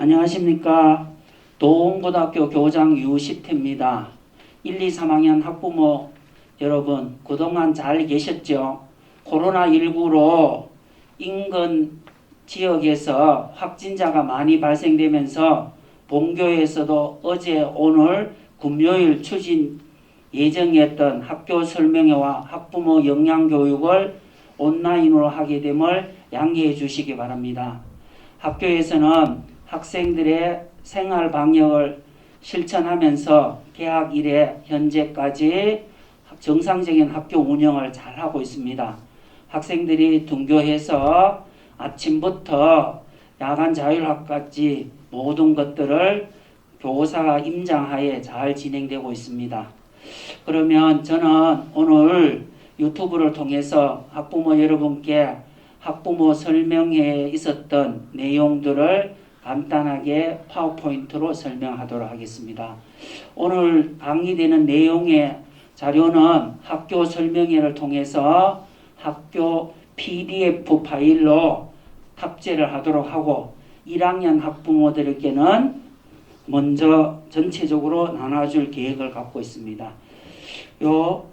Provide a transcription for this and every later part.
안녕하십니까. 도홍고등학교 교장 유시태입니다. 1, 2, 3학년 학부모 여러분, 그동안 잘 계셨죠? 코로나19로 인근 지역에서 확진자가 많이 발생되면서 본교에서도 어제 오늘 금요일 추진 예정이었던 학교 설명회와 학부모 영양교육을 온라인으로 하게 됨을 양해해 주시기 바랍니다. 학교에서는 학생들의 생활 방역을 실천하면서 개학 이래 현재까지 정상적인 학교 운영을 잘하고 있습니다. 학생들이 등교해서 아침부터 야간 자율학까지 모든 것들을 교사가 임장하에 잘 진행되고 있습니다. 그러면 저는 오늘 유튜브를 통해서 학부모 여러분께 학부모 설명회에 있었던 내용들을 간단하게 파워포인트로 설명하도록 하겠습니다. 오늘 강의되는 내용의 자료는 학교 설명회를 통해서 학교 PDF 파일로 탑재를 하도록 하고 1학년 학부모들에게는 먼저 전체적으로 나눠줄 계획을 갖고 있습니다. 요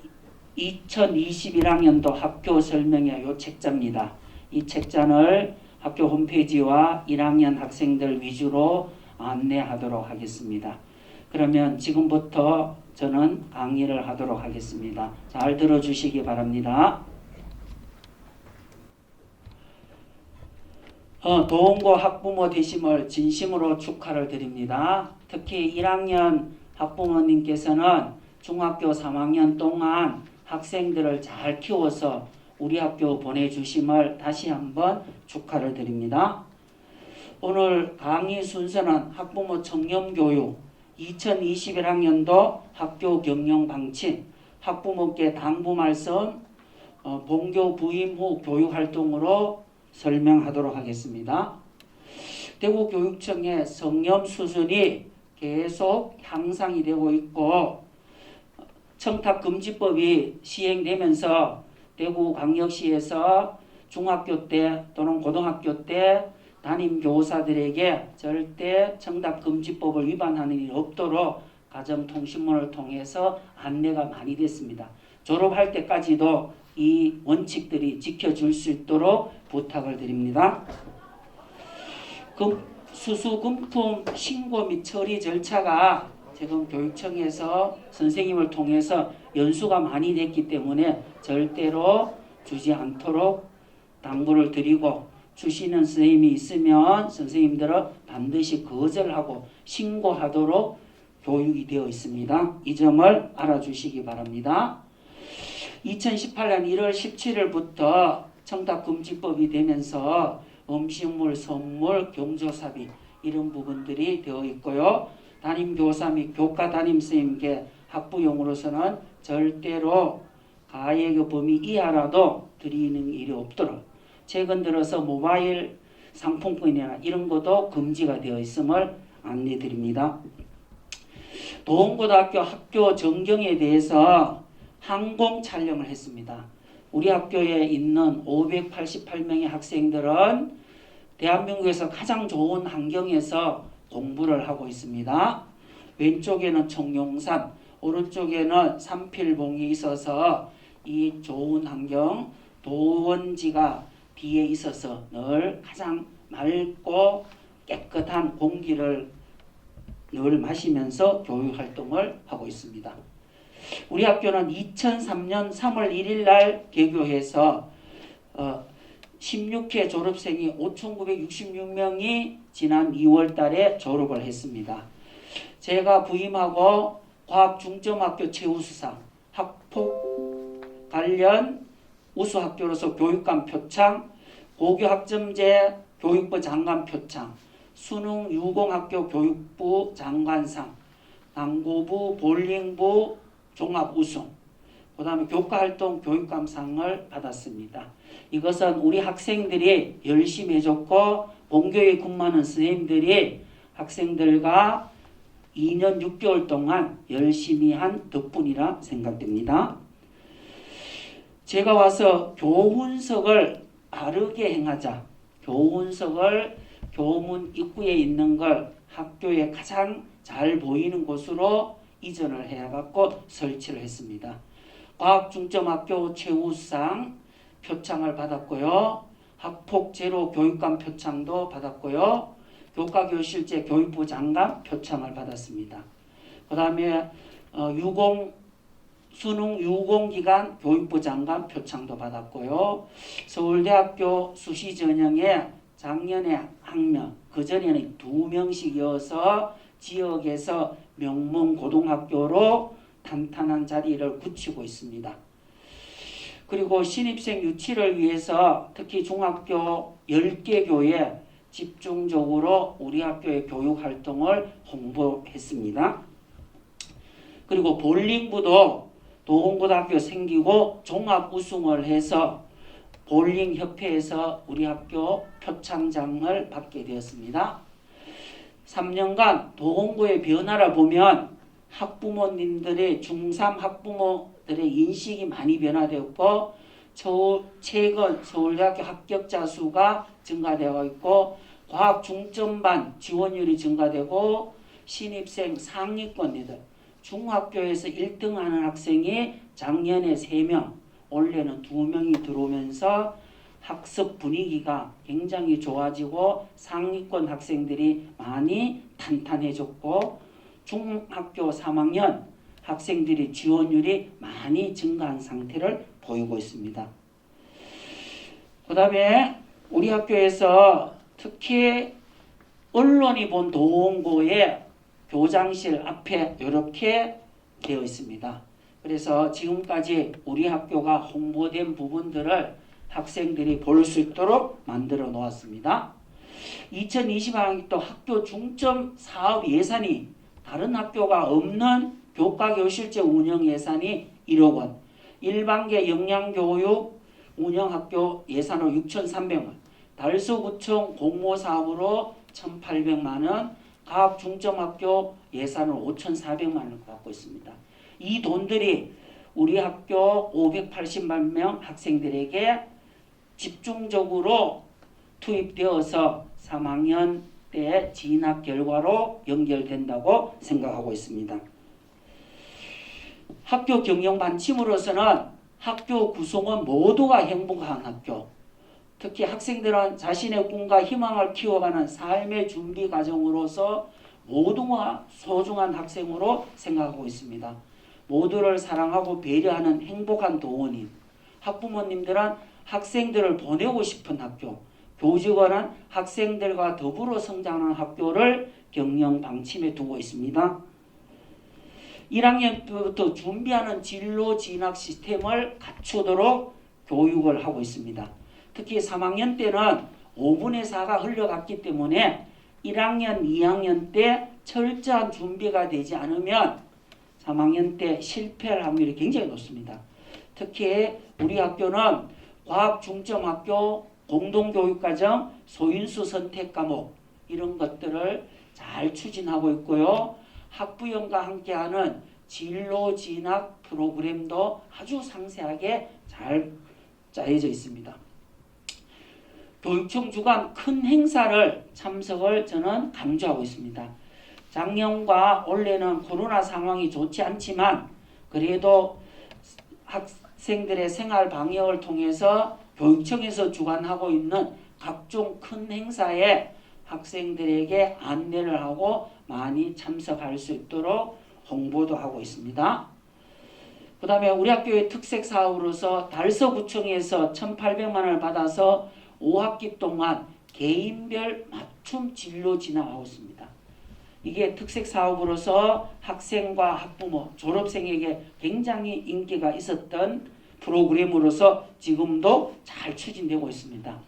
2021학년도 학교 설명회 요 책자입니다. 이 책자를 학교 홈페이지와 1학년 학생들 위주로 안내하도록 하겠습니다. 그러면 지금부터 저는 강의를 하도록 하겠습니다. 잘 들어주시기 바랍니다. 도홍고 학부모 되심을 진심으로 축하를 드립니다. 특히 1학년 학부모님께서는 중학교 3학년 동안 학생들을 잘 키워서 우리 학교 보내주심을 다시 한번 축하를 드립니다. 오늘 강의 순서는 학부모 청렴교육, 2021학년도 학교 경영 방침, 학부모께 당부 말씀, 본교 부임 후 교육활동으로 설명하도록 하겠습니다. 대구교육청의 성렴 수준이 계속 향상이 되고 있고 청탁금지법이 시행되면서 대구광역시에서 중학교 때 또는 고등학교 때 담임교사들에게 절대 청탁금지법을 위반하는 일이 없도록 가정통신문을 통해서 안내가 많이 됐습니다. 졸업할 때까지도 이 원칙들이 지켜질 수 있도록 부탁을 드립니다. 수수금품 신고 및 처리 절차가 지금 교육청에서 선생님을 통해서 연수가 많이 됐기 때문에 절대로 주지 않도록 당부를 드리고 주시는 선생님이 있으면 선생님들은 반드시 거절하고 신고하도록 교육이 되어 있습니다. 이 점을 알아주시기 바랍니다. 2018년 1월 17일부터 청탁금지법이 되면서 음식물, 선물, 경조사비 이런 부분들이 되어 있고요. 담임교사 및 교과 담임선생님께 학부용으로서는 절대로 가액의 범위 이하라도 드리는 일이 없도록 최근 들어서 모바일 상품권이나 이런 것도 금지가 되어 있음을 안내드립니다. 도홍고등학교 학교 전경에 대해서 항공 촬영을 했습니다. 우리 학교에 있는 588명의 학생들은 대한민국에서 가장 좋은 환경에서 공부를 하고 있습니다. 왼쪽에는 청룡산, 오른쪽에는 삼필봉이 있어서 이 좋은 환경, 도원지가 뒤에 있어서 늘 가장 맑고 깨끗한 공기를 늘 마시면서 교육활동을 하고 있습니다. 우리 학교는 2003년 3월 1일 날 개교해서 16회 졸업생이 5,966명이 지난 2월 달에 졸업을 했습니다. 제가 부임하고 과학중점학교 최우수상, 학폭 관련 우수학교로서 교육감 표창, 고교학점제 교육부 장관 표창, 수능 유공학교 교육부 장관상, 당구부, 볼링부 종합 우승, 그 다음에 교과활동 교육감상을 받았습니다. 이것은 우리 학생들이 열심히 해줬고 본교에 근무하는 선생님들이 학생들과 2년 6개월 동안 열심히 한 덕분이라 생각됩니다. 제가 와서 교훈석을 바르게 행하자, 교훈석을 교문 입구에 있는 걸 학교에 가장 잘 보이는 곳으로 이전을 해갖고 설치를 했습니다. 과학중점학교 최우상 표창을 받았고요. 학폭제로 교육감 표창도 받았고요. 교과교실제 교육부 장관 표창을 받았습니다. 그 다음에 수능 유공기간 교육부 장관 표창도 받았고요. 서울대학교 수시전형에 작년에 1명, 그전에는 2명씩이어서 지역에서 명문 고등학교로 탄탄한 자리를 굳히고 있습니다. 그리고 신입생 유치를 위해서 특히 중학교 10개 교에 집중적으로 우리 학교의 교육 활동을 홍보했습니다. 그리고 볼링부도 도봉고등학교 생기고 종합 우승을 해서 볼링협회에서 우리 학교 표창장을 받게 되었습니다. 3년간 도봉구의 변화를 보면 학부모님들의 중3 학부모들의 인식이 많이 변화되었고 최근 서울대학교 합격자 수가 증가되어 있고 과학 중점반 지원율이 증가되고 신입생 상위권이들 중학교에서 1등하는 학생이 작년에 3명, 올해는 2명이 들어오면서 학습 분위기가 굉장히 좋아지고 상위권 학생들이 많이 탄탄해졌고 중학교 3학년 학생들이 지원율이 많이 증가한 상태를 보이고 있습니다. 그 다음에 우리 학교에서 특히 언론이 본 도원고의 교장실 앞에 이렇게 되어 있습니다. 그래서 지금까지 우리 학교가 홍보된 부분들을 학생들이 볼 수 있도록 만들어 놓았습니다. 2020학년도 학교 중점 사업 예산이 다른 학교가 없는 교과교실제 운영 예산이 1억 원, 일반계 영양교육 운영학교 예산으로 6,300만, 달서구청 공모사업으로 1,800만 원, 과학중점학교 예산으로 5,400만 원을 갖고 있습니다. 이 돈들이 우리 학교 580만 명 학생들에게 집중적으로 투입되어서 3학년 때 진학 결과로 연결된다고 생각하고 있습니다. 학교 경영 방침으로서는 학교 구성원 모두가 행복한 학교, 특히 학생들은 자신의 꿈과 희망을 키워가는 삶의 준비 과정으로서 모두가 소중한 학생으로 생각하고 있습니다. 모두를 사랑하고 배려하는 행복한 도원인, 학부모님들은 학생들을 보내고 싶은 학교, 교직원은 학생들과 더불어 성장하는 학교를 경영 방침에 두고 있습니다. 1학년 때부터 준비하는 진로 진학 시스템을 갖추도록 교육을 하고 있습니다. 특히 3학년 때는 5분의 4가 흘러갔기 때문에 1학년, 2학년 때 철저한 준비가 되지 않으면 3학년 때 실패할 확률이 굉장히 높습니다. 특히 우리 학교는 과학중점학교, 공동교육과정, 소인수 선택과목 이런 것들을 잘 추진하고 있고요. 학부형과 함께하는 진로 진학 프로그램도 아주 상세하게 잘 짜여져 있습니다. 교육청 주관 큰 행사를 참석을 저는 강조하고 있습니다. 작년과 올해는 코로나 상황이 좋지 않지만 그래도 학생들의 생활 방역을 통해서 교육청에서 주관하고 있는 각종 큰 행사에 학생들에게 안내를 하고 많이 참석할 수 있도록 홍보도 하고 있습니다. 그 다음에 우리 학교의 특색 사업으로서 달서구청에서 1,800만 원을 받아서 5학기 동안 개인별 맞춤 진로 진행하고 있습니다. 이게 특색 사업으로서 학생과 학부모, 졸업생에게 굉장히 인기가 있었던 프로그램으로서 지금도 잘 추진되고 있습니다.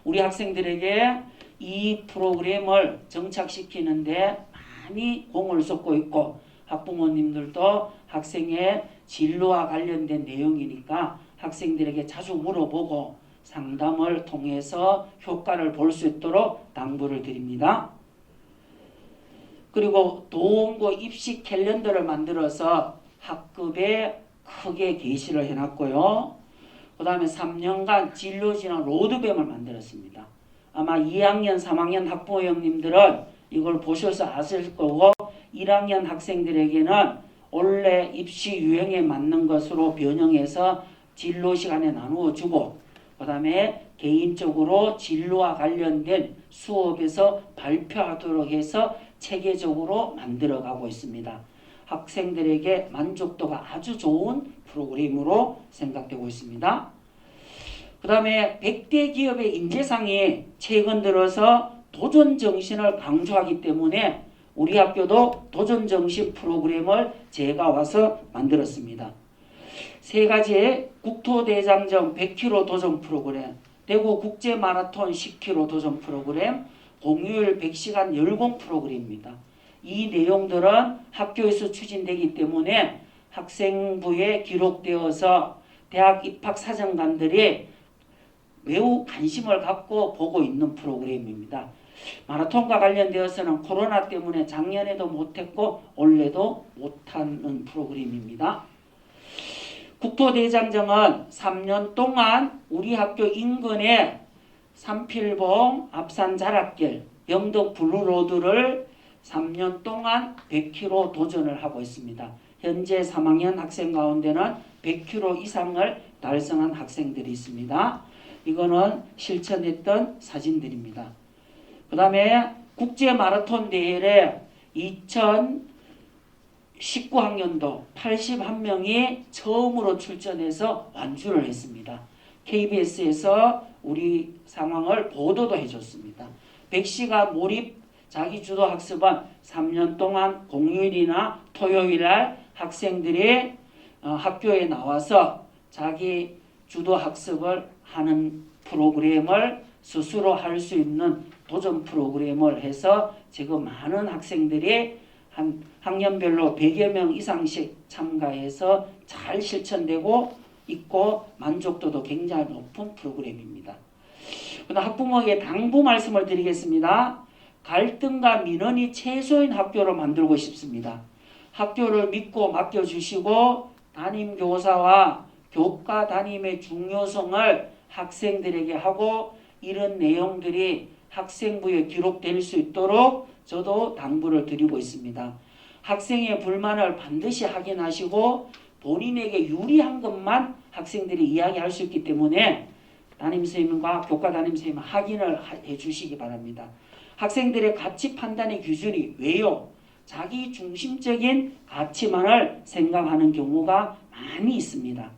우리 학생들에게 이 프로그램을 정착시키는데 많이 공을 쏟고 있고 학부모님들도 학생의 진로와 관련된 내용이니까 학생들에게 자주 물어보고 상담을 통해서 효과를 볼 수 있도록 당부를 드립니다. 그리고 도원고 입시 캘린더를 만들어서 학급에 크게 게시를 해놨고요. 그 다음에 3년간 진로진학 로드맵을 만들었습니다. 아마 2학년, 3학년 학부모 형님들은 이걸 보셔서 아실 거고 1학년 학생들에게는 원래 입시 유형에 맞는 것으로 변형해서 진로 시간에 나누어 주고 그 다음에 개인적으로 진로와 관련된 수업에서 발표하도록 해서 체계적으로 만들어가고 있습니다. 학생들에게 만족도가 아주 좋은 프로그램으로 생각되고 있습니다. 그 다음에 100대 기업의 인재상이 최근 들어서 도전정신을 강조하기 때문에 우리 학교도 도전정신 프로그램을 제가 와서 만들었습니다. 세 가지 국토대장정 100km 도전 프로그램, 대구 국제마라톤 10km 도전 프로그램, 공휴일 100시간 열공 프로그램입니다. 이 내용들은 학교에서 추진되기 때문에 학생부에 기록되어서 대학 입학 사정관들이 매우 관심을 갖고 보고 있는 프로그램입니다. 마라톤과 관련되어서는 코로나 때문에 작년에도 못했고 올해도 못하는 프로그램입니다. 국토대장정은 3년 동안 우리 학교 인근에 삼필봉, 앞산자락길, 영덕 블루로드를 3년 동안 100km 도전을 하고 있습니다. 현재 3학년 학생 가운데는 100km 이상을 달성한 학생들이 있습니다. 이거는 실천했던 사진들입니다. 그 다음에 국제마라톤 대회에 2019학년도 81명이 처음으로 출전해서 완주를 했습니다. KBS에서 우리 상황을 보도도 해줬습니다. 100시간 몰입 자기주도 학습은 3년 동안 공휴일이나 토요일날 학생들이 학교에 나와서 자기 주도 학습을 하는 프로그램을 스스로 할 수 있는 도전 프로그램을 해서 지금 많은 학생들이 한 학년별로 100여 명 이상씩 참가해서 잘 실천되고 있고 만족도도 굉장히 높은 프로그램입니다. 그다음 학부모에게 당부 말씀을 드리겠습니다. 갈등과 민원이 최소인 학교로 만들고 싶습니다. 학교를 믿고 맡겨주시고 담임교사와 교과 담임의 중요성을 학생들에게 하고 이런 내용들이 학생부에 기록될 수 있도록 저도 당부를 드리고 있습니다. 학생의 불만을 반드시 확인하시고 본인에게 유리한 것만 학생들이 이야기할 수 있기 때문에 담임선생님과 교과 담임선생님 확인을 해주시기 바랍니다. 학생들의 가치 판단의 기준이 왜요? 자기 중심적인 가치만을 생각하는 경우가 많이 있습니다.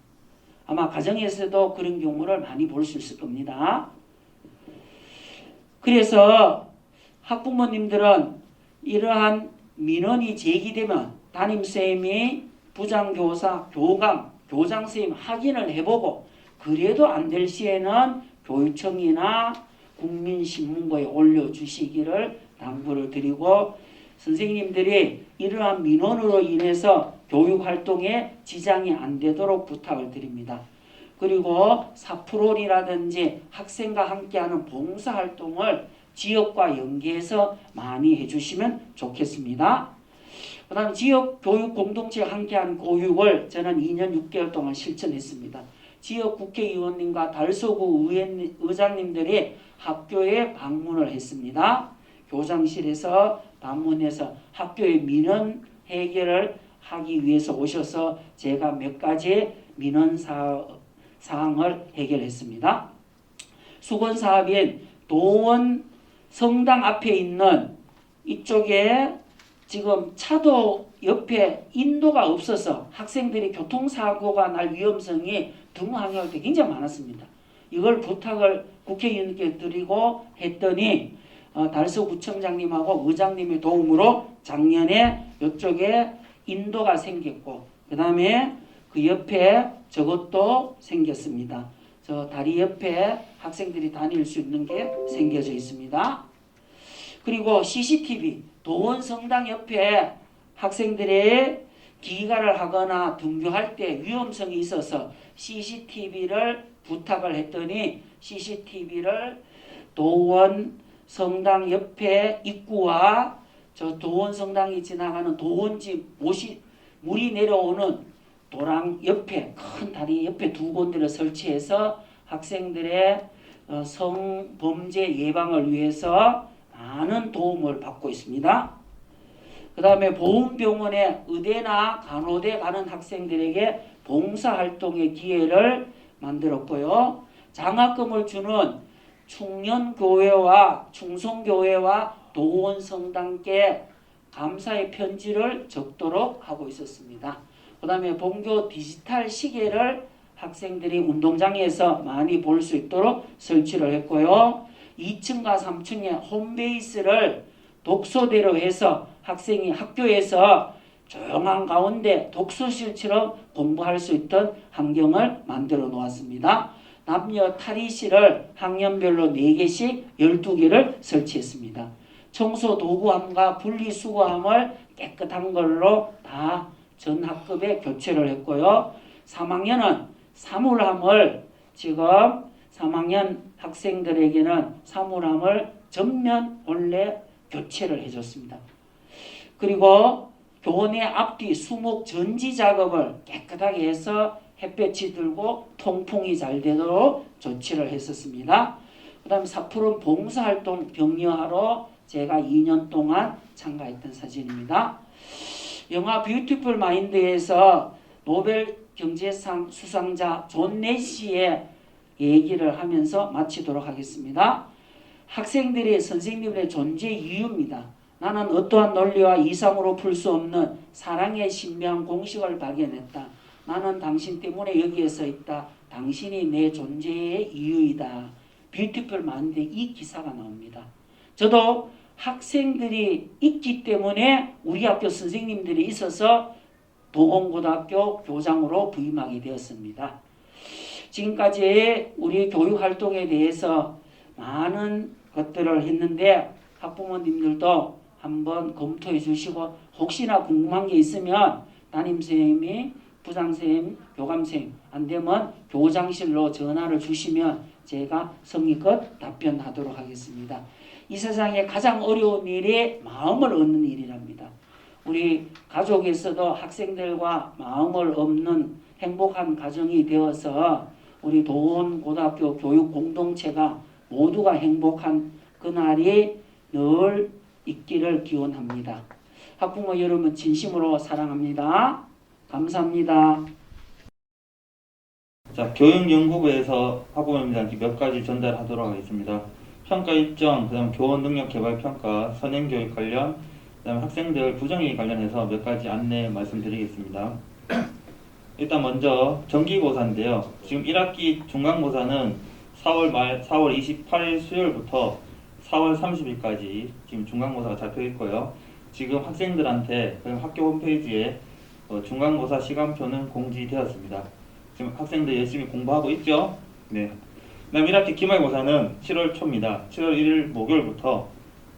아마 가정에서도 그런 경우를 많이 볼 수 있을 겁니다. 그래서 학부모님들은 이러한 민원이 제기되면 담임선생님이 부장교사, 교감, 교장선생님 확인을 해보고 그래도 안 될 시에는 교육청이나 국민신문고에 올려주시기를 당부를 드리고 선생님들이 이러한 민원으로 인해서 교육활동에 지장이 안 되도록 부탁을 드립니다. 그리고 사프롤이라든지 학생과 함께하는 봉사활동을 지역과 연계해서 많이 해주시면 좋겠습니다. 그 다음 지역 교육 공동체와 함께한 교육을 저는 2년 6개월 동안 실천했습니다. 지역 국회의원님과 달서구 의장님들이 학교에 방문을 했습니다. 교장실에서 방문해서 학교의 민원 해결을 하기 위해서 오셔서 제가 몇 가지 민원 사항을 해결했습니다. 수건사업인 도원 성당 앞에 있는 이쪽에 지금 차도 옆에 인도가 없어서 학생들이 교통사고가 날 위험성이 등하교할 때 굉장히 많았습니다. 이걸 부탁을 국회의원님께 드리고 했더니 달서구청장님하고 의장님의 도움으로 작년에 이쪽에 인도가 생겼고 그 다음에 그 옆에 저것도 생겼습니다. 저 다리 옆에 학생들이 다닐 수 있는 게 생겨져 있습니다. 그리고 CCTV 도원성당 옆에 학생들이 기가를 하거나 등교할 때 위험성이 있어서 CCTV를 부탁을 했더니 CCTV를 도원성당 옆에 입구와 저 도원성당이 지나가는 도원지 물이 내려오는 도랑 옆에 큰 다리 옆에 두 군데를 설치해서 학생들의 성범죄 예방을 위해서 많은 도움을 받고 있습니다. 그 다음에 보훈병원에 의대나 간호대 가는 학생들에게 봉사활동의 기회를 만들었고요. 장학금을 주는 충년교회와 충성교회와 도원성당께 감사의 편지를 적도록 하고 있었습니다. 그 다음에 본교 디지털 시계를 학생들이 운동장에서 많이 볼 수 있도록 설치를 했고요. 2층과 3층에 홈베이스를 독서대로 해서 학생이 학교에서 조용한 가운데 독서실처럼 공부할 수 있던 환경을 만들어 놓았습니다. 남녀 탈의실을 학년별로 4개씩 12개를 설치했습니다. 청소 도구함과 분리수거함을 깨끗한 걸로 다 전 학급에 교체를 했고요. 3학년은 사물함을 지금 3학년 학생들에게는 사물함을 전면 원래 교체를 해줬습니다. 그리고 교원의 앞뒤 수목 전지 작업을 깨끗하게 해서 햇볕이 들고 통풍이 잘 되도록 조치를 했었습니다. 그 다음에 사푸른 봉사활동 격려하러 제가 2년 동안 참가했던 사진입니다. 영화 뷰티풀 마인드에서 노벨 경제상 수상자 존 내시의 얘기를 하면서 마치도록 하겠습니다. 학생들이 선생님의 존재 이유입니다. 나는 어떠한 논리와 이상으로 풀 수 없는 사랑의 신비한 공식을 발견했다. 나는 당신 때문에 여기에 서 있다. 당신이 내 존재의 이유이다. 뷰티풀 마인드 이 기사가 나옵니다. 저도 학생들이 있기 때문에 우리 학교 선생님들이 있어서 도공고등학교 교장으로 부임하게 되었습니다. 지금까지 우리 교육활동에 대해서 많은 것들을 했는데 학부모님들도 한번 검토해 주시고 혹시나 궁금한 게 있으면 담임선생님이 부장선생님, 교감선생님 안되면 교장실로 전화를 주시면 제가 성의껏 답변하도록 하겠습니다. 이 세상에 가장 어려운 일이 마음을 얻는 일이랍니다. 우리 가족에서도 학생들과 마음을 얻는 행복한 가정이 되어서 우리 도원고등학교 교육 공동체가 모두가 행복한 그날이 늘 있기를 기원합니다. 학부모 여러분 진심으로 사랑합니다. 감사합니다. 자, 교육연구부에서 학부모님들한테 몇 가지 전달하도록 하겠습니다. 평가 일정, 그 다음 교원 능력 개발 평가, 선행교육 관련, 그 다음 학생들 부정행위 관련해서 몇 가지 안내 말씀드리겠습니다. 일단 먼저 정기고사인데요. 지금 1학기 중간고사는 4월 28일 수요일부터 4월 30일까지 지금 중간고사가 잡혀 있고요. 지금 학생들한테 학교 홈페이지에 중간고사 시간표는 공지되었습니다. 지금 학생들 열심히 공부하고 있죠? 네. 그 다음 1학기 기말고사는 7월 초입니다. 7월 1일 목요일부터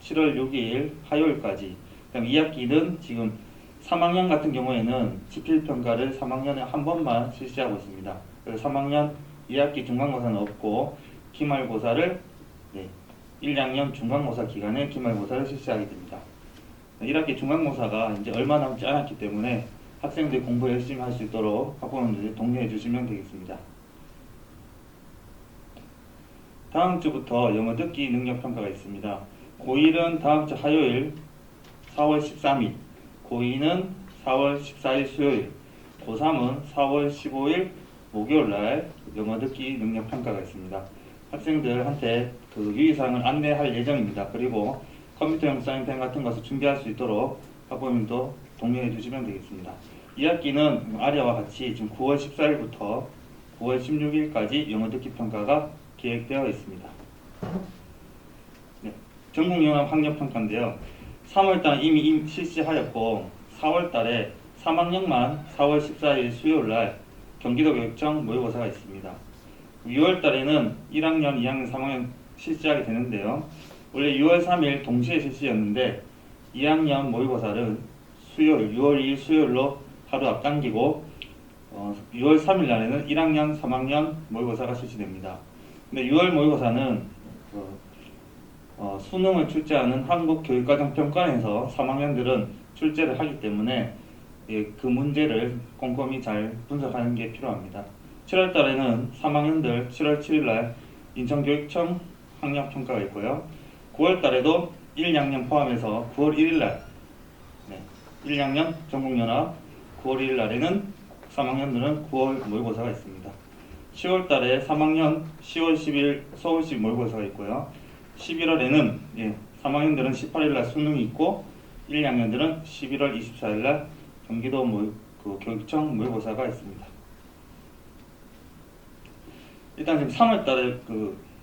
7월 6일 화요일까지. 그 다음 2학기는 지금 3학년 같은 경우에는 지필평가를 3학년에 한 번만 실시하고 있습니다. 그래서 3학년 2학기 중간고사는 없고 기말고사를 1, 2학년 중간고사 기간에 기말고사를 실시하게 됩니다. 1학기 중간고사가 이제 얼마 남지 않았기 때문에 학생들이 공부 열심히 할 수 있도록 학부모님들이 독려해 주시면 되겠습니다. 다음 주부터 영어 듣기 능력 평가가 있습니다. 고1은 다음 주 화요일 4월 13일, 고2는 4월 14일 수요일, 고3은 4월 15일 목요일날 영어 듣기 능력 평가가 있습니다. 학생들한테 그 유의사항을 안내할 예정입니다. 그리고 컴퓨터용 사인펜 같은 것을 준비할 수 있도록 학부모님도 독려해 주시면 되겠습니다. 2학기는 아래와 같이 지금 9월 14일부터 9월 16일까지 영어 듣기 평가가 계획되어 있습니다. 네, 전국영어 학력평가인데요. 3월달 이미 실시하였고 4월달에 3학년만 4월 14일 수요일날 경기도교육청 모의고사가 있습니다. 6월달에는 1학년, 2학년, 3학년 실시하게 되는데요. 원래 6월 3일 동시에 실시였는데 2학년 모의고사를 수요일 6월 2일 수요일로 하루 앞당기고 6월 3일 날에는 1학년, 3학년 모의고사가 실시됩니다. 근데 6월 모의고사는 수능을 출제하는 한국교육과정평가원에서 3학년들은 출제를 하기 때문에 그 문제를 꼼꼼히 잘 분석하는 게 필요합니다. 7월 달에는 3학년들 7월 7일 날 인천교육청 학력평가가 있고요. 9월 달에도 1, 학년 포함해서 9월 1일 날 1, 학년 전국연합 9월 1일 날에는 3학년들은 9월 모의고사가 있습니다. 10월 달에 3학년 10월 10일 서울시 모의고사가 있고요. 11월에는 3학년들은 18일 날 수능이 있고 1, 2학년들은 11월 24일 날 경기도 교육청 모의고사가 있습니다. 일단 지금 3월 달에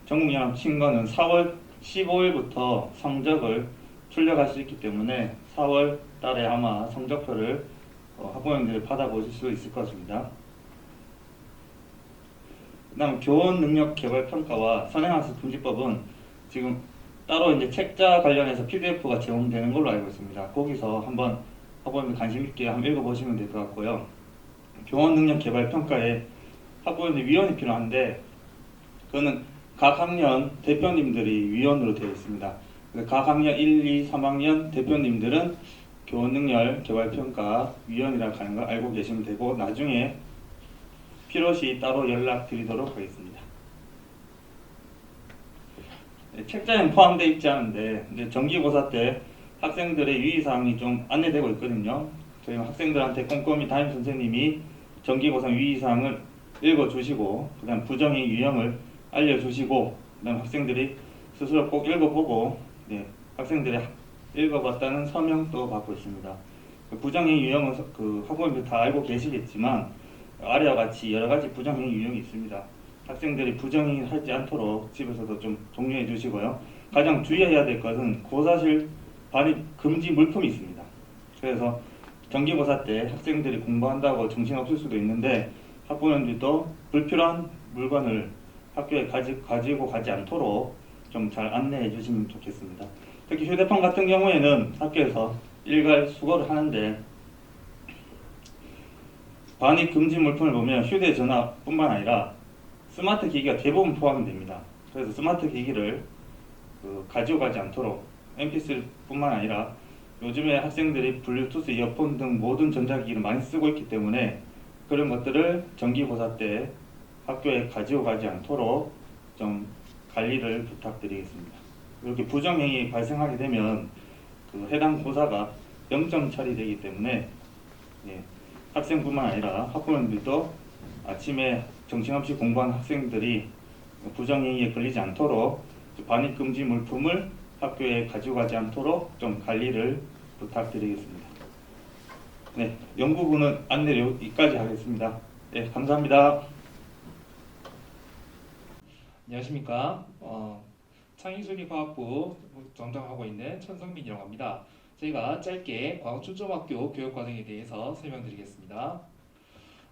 전국연합 친 거는 4월 15일부터 성적을 출력할 수 있기 때문에 4월 달에 아마 성적표를 학부모님들이 받아보실 수 있을 것입니다. 그 다음 교원능력개발평가와 선행학습금지법은 지금 따로 이제 책자 관련해서 PDF가 제공되는 걸로 알고 있습니다. 거기서 한번 학부모님들 관심 있게 한번 읽어보시면 될 것 같고요. 교원능력개발평가에 학부모님들 위원이 필요한데 그거는 각 학년 대표님들이 위원으로 되어 있습니다. 각 학년 1, 2, 3학년 대표님들은 교원능력개발평가 위원이라고 하는 걸 알고 계시면 되고 나중에 필요시 따로 연락드리도록 하겠습니다. 책자에는 포함되어 있지 않은데 이제 정기고사 때 학생들의 유의사항이 좀 안내되고 있거든요. 저희 학생들한테 꼼꼼히 담임 선생님이 정기고사 유의사항을 읽어주시고 그 다음 부정의 유형을 알려주시고 그 다음 학생들이 스스로 꼭 읽어보고 학생들이 읽어봤다는 서명도 받고 있습니다. 부정의 유형은 학부모님들 다 알고 계시겠지만 아래와 같이 여러 가지 부정의 유형이 있습니다. 학생들이 부정의 하지 않도록 집에서도 좀 독려해 주시고요. 가장 주의해야 될 것은 고사실 반입 금지 물품이 있습니다. 그래서 정기고사 때 학생들이 공부한다고 정신없을 수도 있는데 학부모님들도 불필요한 물건을 학교에 가지고 가지 않도록 좀 잘 안내해 주시면 좋겠습니다. 특히 휴대폰 같은 경우에는 학교에서 일괄 수거를 하는데 반입 금지 물품을 보면 휴대전화뿐만 아니라 스마트 기기가 대부분 포함이 됩니다. 그래서 스마트 기기를 가지고 가지 않도록 mp3뿐만 아니라 요즘에 학생들이 블루투스 이어폰 등 모든 전자기기를 많이 쓰고 있기 때문에 그런 것들을 정기고사 때 학교에 가지고 가지 않도록 좀 관리를 부탁드리겠습니다. 이렇게 부정행위 발생하게 되면 해당 고사가 0점 처리되기 때문에 학생뿐만 아니라 학부모님들도 아침에 정신없이 공부하는 학생들이 부정행위에 걸리지 않도록 반입 금지 물품을 학교에 가지고 가지 않도록 좀 관리를 부탁드리겠습니다. 연구부는 안내를 여기까지 하겠습니다. 감사합니다. 안녕하십니까. 창의순위과학부 담당하고 있는 천성민이라고 합니다. 저희가 짧게 과학중점학교 교육과정에 대해서 설명드리겠습니다.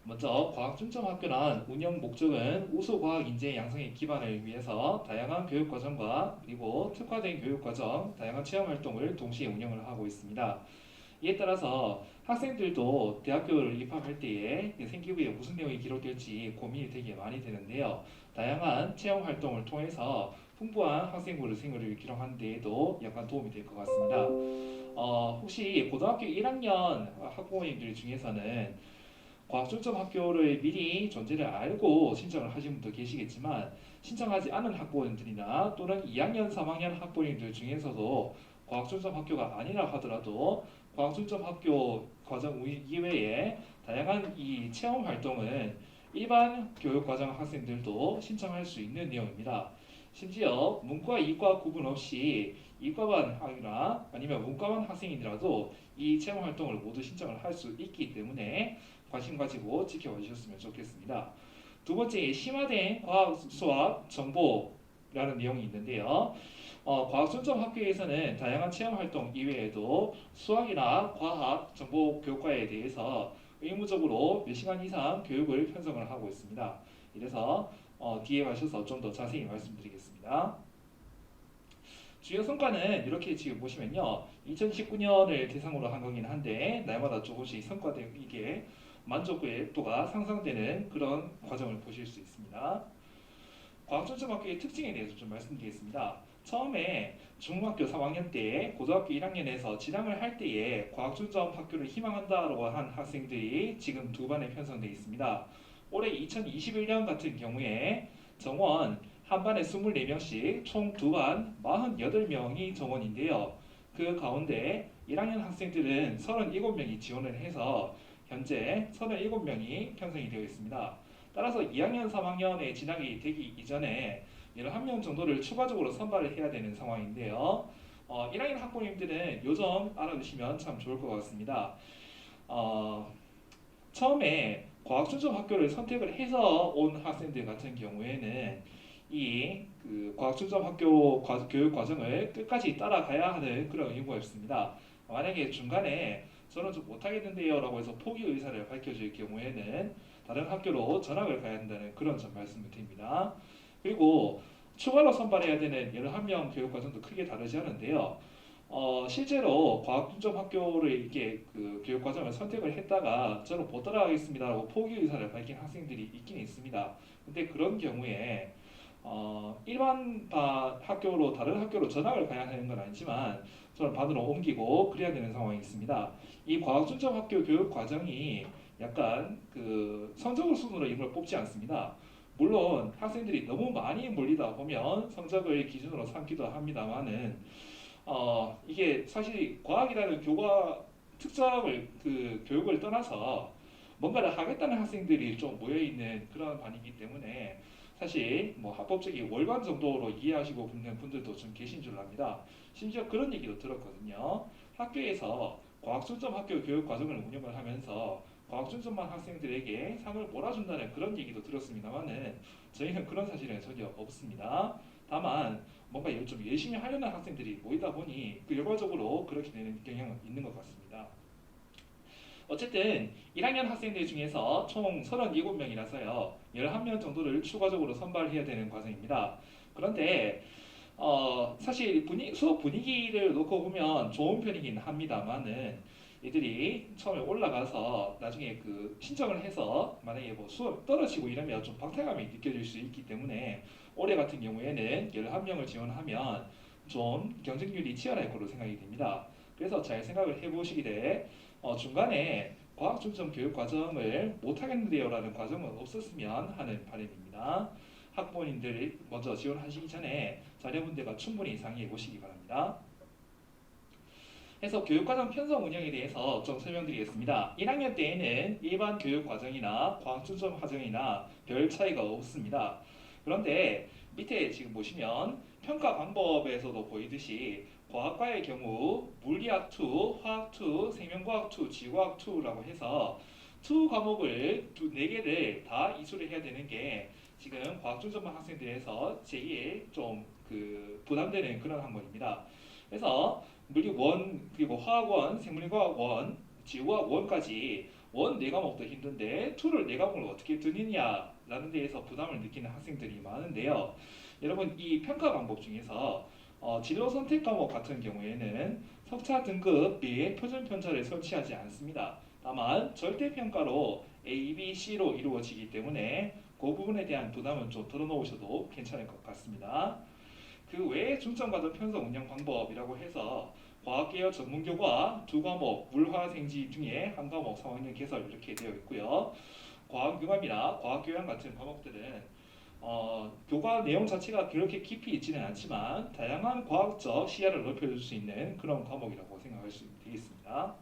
먼저 과학중점학교란 운영 목적은 우수 과학 인재 양성의 기반을 위해서 다양한 교육과정과 그리고 특화된 교육과정, 다양한 체험활동을 동시에 운영을 하고 있습니다. 이에 따라서 학생들도 대학교를 입학할 때에 생기부에 무슨 내용이 기록될지 고민이 되게 많이 되는데요. 다양한 체험활동을 통해서 풍부한 학생부를 생활을 기록하는 데에도 약간 도움이 될 것 같습니다. 혹시 고등학교 1학년 학부모님들 중에서는 과학중점학교를 미리 존재를 알고 신청을 하신 분도 계시겠지만 신청하지 않은 학부모님들이나 또는 2학년, 3학년 학부모님들 중에서도 과학중점학교가 아니라 하더라도 과학중점학교 과정 이외에 다양한 이 체험 활동은 일반 교육과정 학생들도 신청할 수 있는 내용입니다. 심지어 문과, 이과 구분 없이 이과반 학이나 아니면 문과반 학생이더라도 이 체험 활동을 모두 신청을 할 수 있기 때문에 관심 가지고 지켜봐 주셨으면 좋겠습니다. 두 번째, 심화된 과학 수학 정보라는 내용이 있는데요. 과학중점학교에서는 다양한 체험활동 이외에도 수학이나 과학 정보 교과에 대해서 의무적으로 몇 시간 이상 교육을 편성을 하고 있습니다. 이래서 뒤에 가셔서 좀 더 자세히 말씀드리겠습니다. 주요 성과는 이렇게 지금 보시면요. 2019년을 대상으로 한 거긴 한데 날마다 조금씩 성과들 이게 만족도가 상승되는 그런 과정을 보실 수 있습니다. 과학중점학교의 특징에 대해서 좀 말씀드리겠습니다. 처음에 중학교 3학년 때 고등학교 1학년에서 진학을 할 때에 과학중점학교를 희망한다라고 한 학생들이 지금 두 반에 편성되어 있습니다. 올해 2021년 같은 경우에 정원 한 반에 24명씩 총 두 반 48명이 정원인데요. 그 가운데 1학년 학생들은 37명이 지원을 해서 현재 37명이 편성이 되어 있습니다. 따라서 2학년, 3학년에 진학이 되기 이전에 11명 정도를 추가적으로 선발을 해야 되는 상황인데요. 1학년 학부모님들은 요 점 알아두시면 참 좋을 것 같습니다. 처음에 과학중점학교를 선택을 해서 온 학생들 같은 경우에는 그 과학중점학교 교육 과정을 끝까지 따라가야 하는 그런 의무가 있습니다. 만약에 중간에 저는 좀 못하겠는데요 라고 해서 포기 의사를 밝혀질 경우에는 다른 학교로 전학을 가야 한다는 그런 점 말씀을 드립니다. 그리고 추가로 선발해야 되는 11명 교육 과정도 크게 다르지 않은데요. 실제로 과학중점학교를 이렇게 그 교육 과정을 선택을 했다가 저는 못 따라가겠습니다라고 포기 의사를 밝힌 학생들이 있긴 있습니다. 근데 그런 경우에 일반 학교로 다른 학교로 전학을 가야 하는 건 아니지만 저는 반으로 옮기고 그래야 되는 상황이 있습니다. 이 과학중점학교 교육 과정이 약간 그 성적을 수준으로 이걸 뽑지 않습니다. 물론 학생들이 너무 많이 몰리다 보면 성적을 기준으로 삼기도 합니다만은 이게 사실 과학이라는 교과 특성을 그 교육을 떠나서 뭔가를 하겠다는 학생들이 좀 모여 있는 그런 반이기 때문에 사실 뭐 합법적인 월반 정도로 이해하시고 있는 분들도 좀 계신 줄 압니다. 심지어 그런 얘기도 들었거든요. 학교에서 과학중점 학교 교육 과정을 운영을 하면서 과학중점만 학생들에게 상을 몰아준다는 그런 얘기도 들었습니다만은 저희는 그런 사실은 전혀 없습니다. 다만 뭔가 좀 열심히 하려는 학생들이 모이다 보니 그 결과적으로 그렇게 되는 경향은 있는 것 같습니다. 어쨌든 1학년 학생들 중에서 총 37명이라서요. 11명 정도를 추가적으로 선발해야 되는 과정입니다. 그런데 사실 수업 분위기를 놓고 보면 좋은 편이긴 합니다만은 애들이 처음에 올라가서 나중에 그 신청을 해서 만약에 뭐 수업 떨어지고 이러면 좀 박탈감이 느껴질 수 있기 때문에 올해 같은 경우에는 11명을 지원하면 좀 경쟁률이 치열할 거로 생각이 됩니다. 그래서 잘 생각을 해보시기를 중간에 과학중점 교육 과정을 못하겠는데요 라는 과정은 없었으면 하는 바람입니다. 학부모님들 먼저 지원하시기 전에 자녀분들과 충분히 상의해 보시기 바랍니다. 그래서 교육과정 편성 운영에 대해서 좀 설명드리겠습니다. 1학년 때에는 일반 교육과정이나 과학중점 과정이나 별 차이가 없습니다. 그런데 밑에 지금 보시면 평가 방법에서도 보이듯이 과학과의 경우 물리학 2, 화학 2, 생명과학 2, 지구과학 2라고 해서 2 과목을 4개를 다 이수를 해야 되는 게 지금 과학중점반 학생들에서 제일 좀 그 부담되는 그런 학문입니다. 그래서 물리 1 그리고 화학 1, 생물과학 1, 지구과학 1까지 4과목도 힘든데 2를 4과목을 어떻게 드느냐라는 데에서 부담을 느끼는 학생들이 많은데요. 여러분 이 평가 방법 중에서 진로 선택 과목 같은 경우에는 석차 등급 및 표준 편차를 설치하지 않습니다. 다만 절대 평가로 A, B, C로 이루어지기 때문에 그 부분에 대한 부담은 좀 덜어놓으셔도 괜찮을 것 같습니다. 그 외에 중점과정 편성 운영 방법이라고 해서 과학계열 전문교과 2과목 물화생지 중에 1과목 3학년 개설 이렇게 되어 있고요. 과학융합이나 과학교양 같은 과목들은 교과 내용 자체가 그렇게 깊이 있지는 않지만 다양한 과학적 시야를 넓혀줄 수 있는 그런 과목이라고 생각할 수 되겠습니다.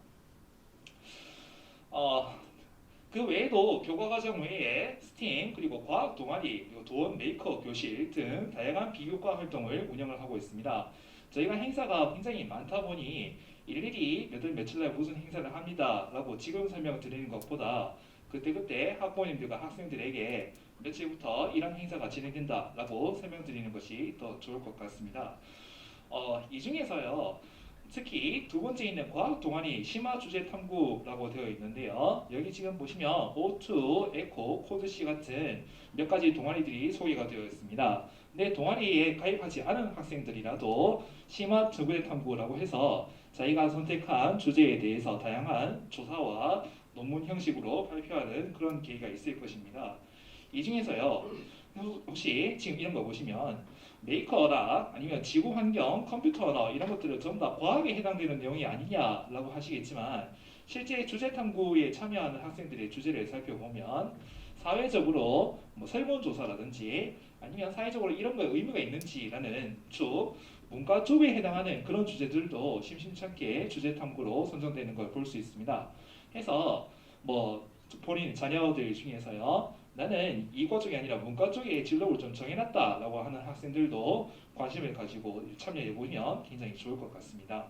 그 외에도 교과과정 외에 스팀 그리고 과학 동아리 그리고 도원 메이커 교실 등 다양한 비교과 활동을 운영을 하고 있습니다. 저희가 행사가 굉장히 많다 보니 일일이 몇월 며칠날 무슨 행사를 합니다 라고 지금 설명드리는 것보다 그때그때 학부모님들과 학생들에게 며칠부터 이런 행사가 진행된다 라고 설명드리는 것이 더 좋을 것 같습니다. 이 중에서요 특히 두 번째 있는 과학 동아리 심화 주제 탐구라고 되어 있는데요. 여기 지금 보시면 O2, 에코, 코드C 같은 몇 가지 동아리들이 소개가 되어 있습니다. 근데 동아리에 가입하지 않은 학생들이라도 심화 주제 탐구라고 해서 자기가 선택한 주제에 대해서 다양한 조사와 논문 형식으로 발표하는 그런 기회가 있을 것입니다. 이 중에서요 혹시 지금 이런 거 보시면 메이커라 아니면 지구 환경, 컴퓨터 언어 이런 것들은 전부 다 과학에 해당되는 내용이 아니냐라고 하시겠지만 실제 주제 탐구에 참여하는 학생들의 주제를 살펴보면 사회적으로 뭐 설문조사라든지 아니면 사회적으로 이런 거에 의미가 있는지라는 쭉 문과 쪽에 해당하는 그런 주제들도 심심찮게 주제 탐구로 선정되는 걸 볼 수 있습니다. 해서 뭐 본인 자녀들 중에서요, 나는 이과 쪽이 아니라 문과 쪽에 진로를 좀 정해놨다라고 하는 학생들도 관심을 가지고 참여해 보면 굉장히 좋을 것 같습니다.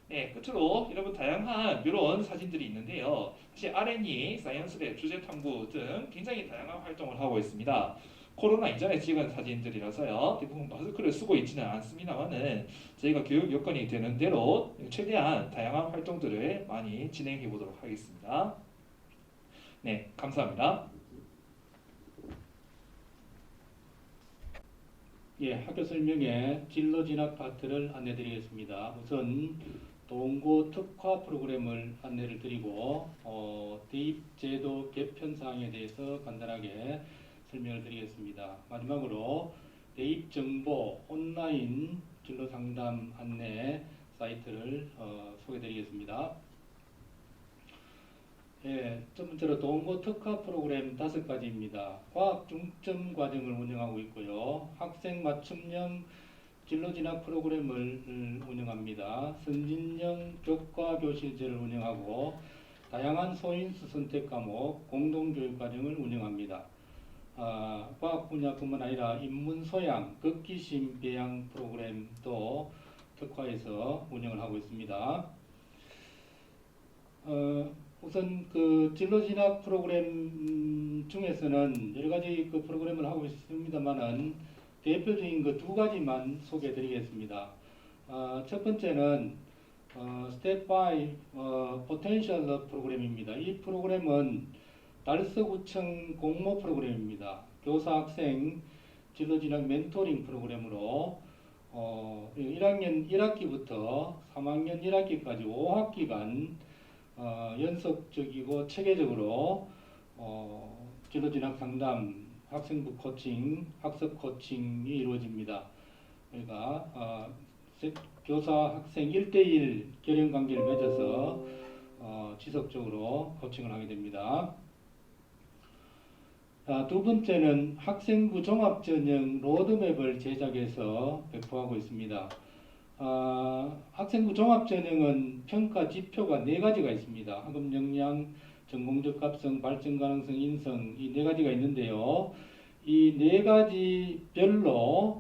네, 끝으로 여러분 다양한 이런 사진들이 있는데요. 사실 R&E, 사이언스랩, 주제 탐구 등 굉장히 다양한 활동을 하고 있습니다. 코로나 이전에 찍은 사진들이라서요. 대부분 마스크를 쓰고 있지는 않습니다만은 저희가 교육 여건이 되는 대로 최대한 다양한 활동들을 많이 진행해 보도록 하겠습니다. 네, 감사합니다. 예, 학교 설명의 진로 진학 파트를 안내드리겠습니다. 우선 동고 특화 프로그램을 안내를 드리고 대입 제도 개편 사항에 대해서 간단하게 설명을 드리겠습니다. 마지막으로 대입 정보 온라인 진로 상담 안내 사이트를 소개드리겠습니다. 예, 첫 번째로 동고 특화 프로그램 5가지입니다. 과학 중점 과정을 운영하고 있고요. 학생 맞춤형 진로 진학 프로그램을 운영합니다. 선진형 교과 교실제를 운영하고 다양한 소인수 선택 과목 공동교육 과정을 운영합니다. 과학 분야뿐만 아니라 인문 소양, 극기심 배양 프로그램도 특화해서 운영을 하고 있습니다. 우선 그 진로 진학 프로그램 중에서는 여러 가지 그 프로그램을 하고 있습니다만은 대표적인 그 2가지만 소개해 드리겠습니다. 첫 번째는 스텝 5 포텐셜 프로그램입니다. 이 프로그램은 달서구청 공모 프로그램입니다. 교사 학생 진로 진학 멘토링 프로그램으로 1학년 1학기부터 3학년 1학기까지 5학기간 연속적이고 체계적으로 진로 진학 상담, 학생부 코칭, 학습 코칭이 이루어집니다. 그러니까 교사 학생 1대1 결연 관계를 맺어서 지속적으로 코칭을 하게 됩니다. 두 번째는 학생부 종합전형 로드맵을 제작해서 배포하고 있습니다. 학생부 종합전형은 평가 지표가 4가지가 있습니다. 학업 역량, 전공 적합성, 발전 가능성, 인성 이 4가지가 있는데요. 이 4가지별로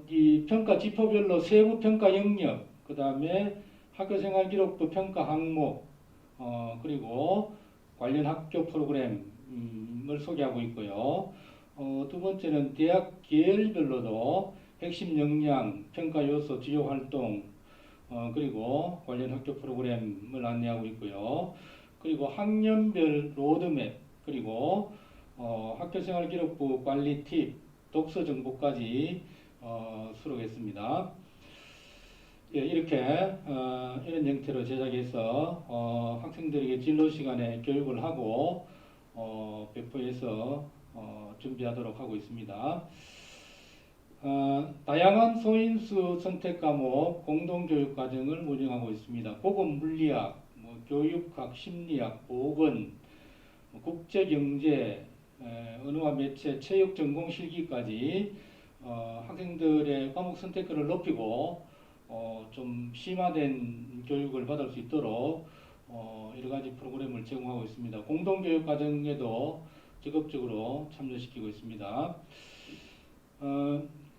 이 평가 지표별로 세부 평가 영역, 그 다음에 학교생활 기록부 평가 항목, 그리고 관련 학교 프로그램을 소개하고 있고요. 두 번째는 대학 계열별로도 핵심 역량, 평가 요소, 주요 활동, 그리고 관련 학교 프로그램을 안내하고 있고요. 그리고 학년별 로드맵, 그리고 학교생활 기록부 관리 팁, 독서 정보까지 수록했습니다. 예, 이렇게 이런 형태로 제작해서 학생들에게 진로 시간에 교육을 하고 배포해서 준비하도록 하고 있습니다. 다양한 소인수 선택 과목 공동교육 과정을 운영하고 있습니다. 고급 물리학, 교육학, 심리학, 보건, 국제경제, 언어와 매체, 체육 전공 실기까지 학생들의 과목 선택권을 높이고 좀 심화된 교육을 받을 수 있도록 여러 가지 프로그램을 제공하고 있습니다. 공동교육 과정에도 적극적으로 참여시키고 있습니다.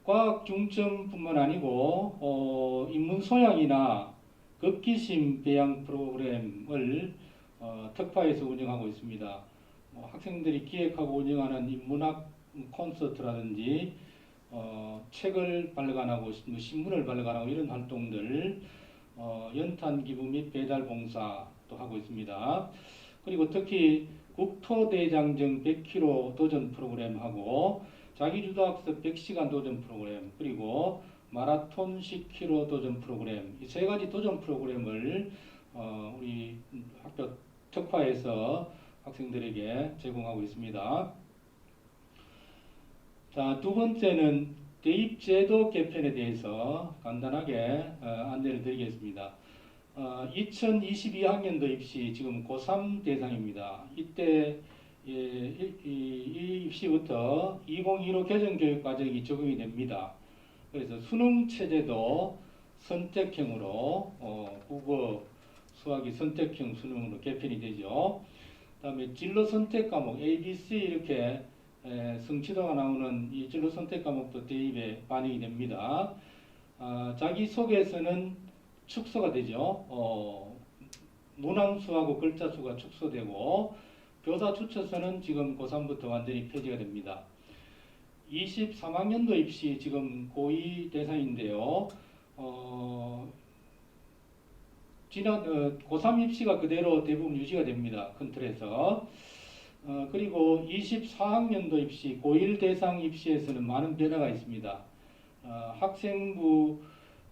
과학 중점뿐만 아니고 인문 소양이나 극기심 배양 프로그램을 특화해서 운영하고 있습니다. 학생들이 기획하고 운영하는 인문학 콘서트라든지 책을 발간하고 신문을 발간하고 이런 활동들, 연탄 기부 및 배달 봉사도 하고 있습니다. 그리고 특히 국토대장정 100km 도전 프로그램하고 자기주도학습 100시간 도전 프로그램, 그리고 마라톤 10km 도전 프로그램, 이 3가지 도전 프로그램을 우리 학교 특화해서 학생들에게 제공하고 있습니다. 자, 두 번째는 대입제도 개편에 대해서 간단하게 안내를 드리겠습니다. 2022학년도 입시 지금 고3 대상입니다. 이때 이 입시부터 2015 개정교육 과정이 적용이 됩니다. 그래서 수능 체제도 선택형으로 국어, 수학이 선택형 수능으로 개편이 되죠. 그다음에 진로 선택 과목 A, B, C 이렇게 성취도가 나오는 이 진로 선택 과목도 대입에 반영이 됩니다. 자기소개서는 축소가 되죠. 문항수하고 글자수가 축소되고 교사 추천서는 지금 고3부터 완전히 폐지가 됩니다. 23학년도 입시 지금 고2 대상인데요. 지난 고3 입시가 그대로 대부분 유지가 됩니다. 큰 틀에서. 그리고 24학년도 입시 고1 대상 입시에서는 많은 변화가 있습니다. 학생부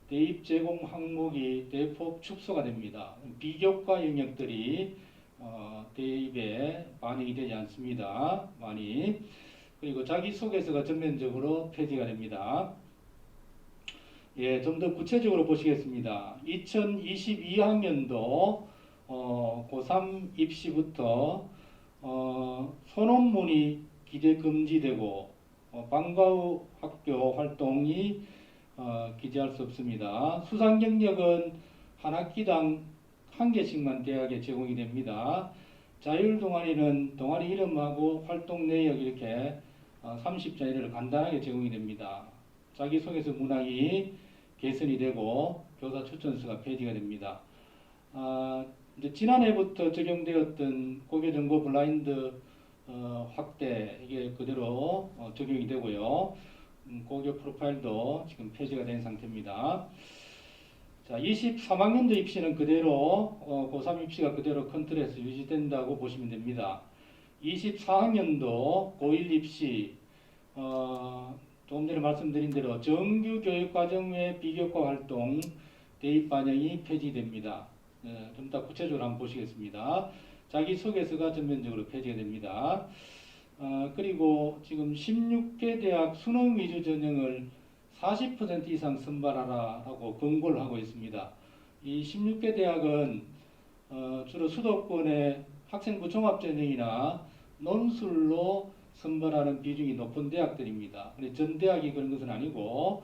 대입 제공 항목이 대폭 축소가 됩니다. 비교과 영역들이 대입에 반영이 되지 않습니다. 많이. 그리고 자기소개서가 전면적으로 폐지가 됩니다. 예, 좀 더 구체적으로 보시겠습니다. 2022학년도 고3 입시부터 소논문이 기재 금지되고 방과 후 학교 활동이 기재할 수 없습니다. 수상 경력은 한 학기당 1개씩만 대학에 제공이 됩니다. 자율 동아리는 동아리 이름하고 활동 내역 이렇게 30자리를 간단하게 제공이 됩니다. 자기소개서 문항이 개선이 되고 교사 추천서가 폐지가 됩니다. 이제 지난해부터 적용되었던 고교정보 블라인드 확대 이게 그대로 적용이 되고요. 고교 프로파일도 지금 폐지가 된 상태입니다. 자, 23학년도 입시는 그대로 고3 입시가 그대로 큰 틀에서 유지된다고 보시면 됩니다. 24학년도 고1 입시 조금 전에 말씀드린 대로 정규 교육과정 외 비교과 활동 대입 반영이 폐지됩니다. 좀 더 구체적으로 한번 보시겠습니다. 자기소개서가 전면적으로 폐지가 됩니다. 그리고 지금 16개 대학 수능 위주 전형을 40% 이상 선발하라라고 권고를 하고 있습니다. 이 16개 대학은 주로 수도권의 학생부 종합전형이나 논술로 선발하는 비중이 높은 대학들입니다. 전 대학이 그런 것은 아니고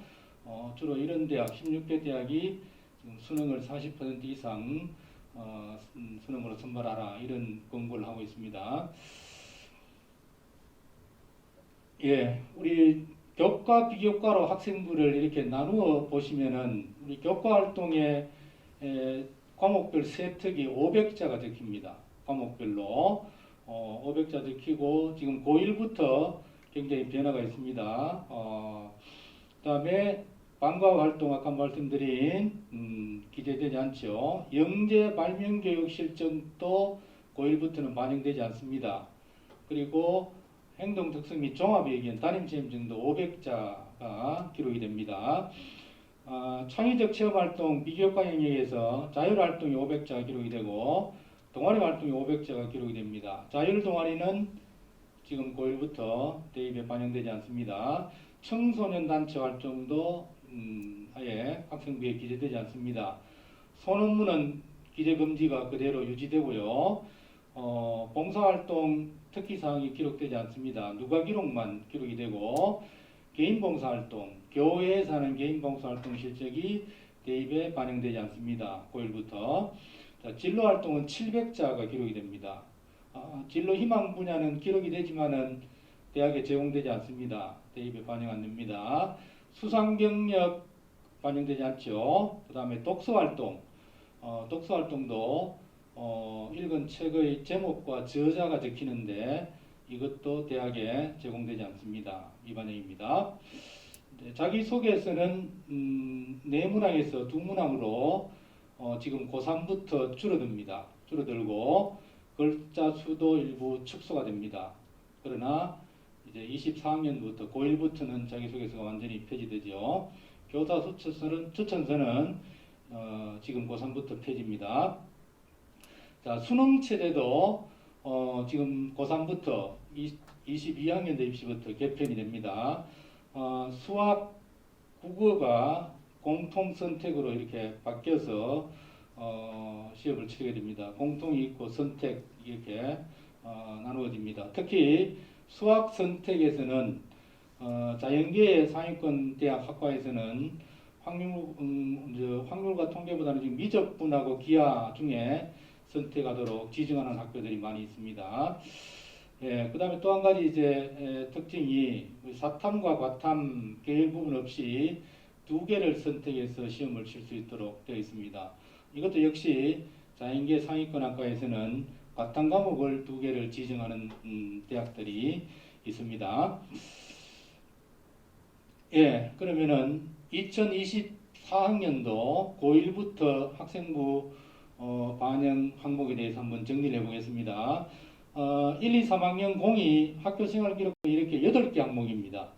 주로 이런 대학 16개 대학이 지금 수능을 40% 이상 수능으로 선발하라 이런 권고를 하고 있습니다. 예, 우리 교과 비교과로 학생부를 이렇게 나누어 보시면은 우리 교과 활동의 과목별 세특이 500자가 적힙니다. 과목별로 500자 적히고 지금 고1부터 굉장히 변화가 있습니다. 그다음에 방과 활동 아까 말씀드린 기재되지 않죠. 영재 발명교육 실정도 고1부터는 반영되지 않습니다. 그리고 행동 특성 및 종합에 의한 담임 체험증도 500자가 기록이 됩니다. 창의적 체험 활동 비교과 영역에서 자율 활동이 500자가 기록이 되고 동아리 활동이 500자가 기록이 됩니다. 자율 동아리는 지금 고1부터 대입에 반영되지 않습니다. 청소년 단체 활동도 아예 학생부에 기재되지 않습니다. 소논문은 기재 금지가 그대로 유지되고요. 봉사활동 특기사항이 기록되지 않습니다. 누가 기록만 기록이 되고 개인봉사활동, 교회에서 하는 개인봉사활동 실적이 대입에 반영되지 않습니다. 고1부터. 자, 진로활동은 700자가 기록이 됩니다. 진로 희망 분야는 기록이 되지만은 대학에 제공되지 않습니다. 대입에 반영 안 됩니다. 수상 경력 반영되지 않죠. 그 다음에 독서활동, 독서활동도 읽은 책의 제목과 저자가 적히는데 이것도 대학에 제공되지 않습니다. 미반영입니다. 자기소개서는 4문항에서 2문항으로 지금 고3부터 줄어듭니다. 줄어들고 글자 수도 일부 축소가 됩니다. 그러나 이제 24학년부터 고1부터는 자기소개서가 완전히 폐지되죠. 교사 추천서는 지금 고3부터 폐지입니다. 자, 수능 체제도 지금 고3부터 22학년도 입시부터 개편이 됩니다. 수학, 국어가 공통 선택으로 이렇게 바뀌어서 시험을 치르게 됩니다. 공통이 있고 선택 이렇게 나누어집니다. 특히 수학 선택에서는 자연계의 상위권 대학 학과에서는 확률과 통계보다는 지금 미적분하고 기하 중에 선택하도록 지정하는 학교들이 많이 있습니다. 예, 그 다음에 또 한 가지 이제 특징이 사탐과 과탐 계열 부분 없이 두 개를 선택해서 시험을 칠 수 있도록 되어 있습니다. 이것도 역시 자연계 상위권 학과에서는 과탐 과목을 두 개를 지정하는 대학들이 있습니다. 예, 그러면은 2024학년도 고1부터 학생부 반영 항목에 대해서 한번 정리를 해보겠습니다. 1, 2, 3학년 02 학교생활 기록 이렇게 8개 항목입니다.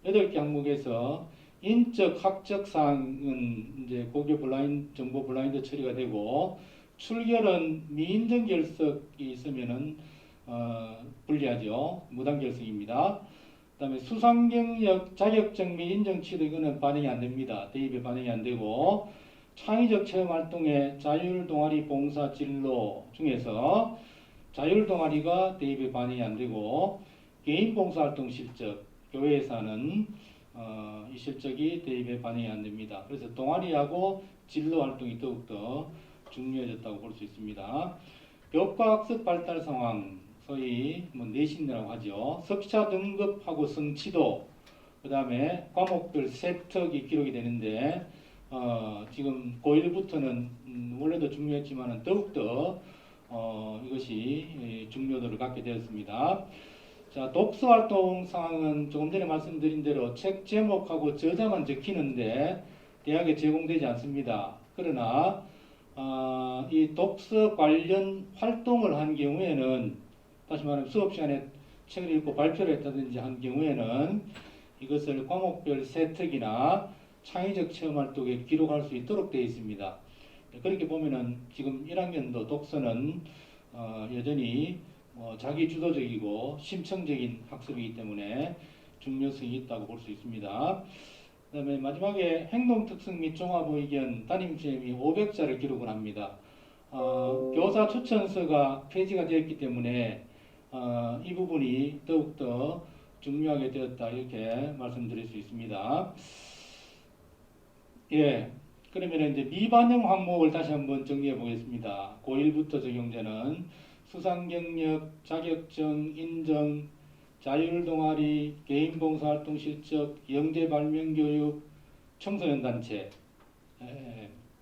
8개 항목에서 인적, 학적 사항은 이제 고교 블라인드, 정보 블라인드 처리가 되고 출결은 미인정 결석이 있으면은 불리하죠. 무단 결석입니다. 그다음에 수상 경력, 자격증 및 인정 취득 이거는 반영이 안 됩니다. 대입에 반영이 안 되고 창의적 체험 활동의 자율 동아리 봉사 진로 중에서 자율 동아리가 대입에 반영이 안 되고 개인 봉사 활동 실적 교회에서 하는 이 실적이 대입에 반영이 안 됩니다. 그래서 동아리하고 진로 활동이 더욱더 중요해졌다고 볼 수 있습니다. 교과 학습 발달 상황 소위 내신이라고 하죠. 석차 등급하고 성취도 그 다음에 과목별 세특이 기록이 되는데 지금 고1부터는 원래도 중요했지만 더욱더 이것이 중요도를 갖게 되었습니다. 자, 독서 활동 상황은 조금 전에 말씀드린 대로 책 제목하고 저자만 적히는데 대학에 제공되지 않습니다. 그러나 이 독서 관련 활동을 한 경우에는 다시 말하면 수업 시간에 책을 읽고 발표를 했다든지 한 경우에는 이것을 과목별 세특이나 창의적 체험 활동에 기록할 수 있도록 되어 있습니다. 그렇게 보면은 지금 1학년도 독서는 여전히 자기 주도적이고 심층적인 학습이기 때문에 중요성이 있다고 볼 수 있습니다. 그 다음에 마지막에 행동 특성 및 종합 의견 담임쌤이 500자를 기록을 합니다. 교사 추천서가 폐지가 되었기 때문에 이 부분이 더욱더 중요하게 되었다 이렇게 말씀드릴 수 있습니다. 예, 그러면 이제 미반영 항목을 다시 한번 정리해 보겠습니다. 고1부터 적용되는 수상 경력, 자격증 인정, 자율 동아리, 개인 봉사 활동 실적, 영재 발명 교육, 청소년 단체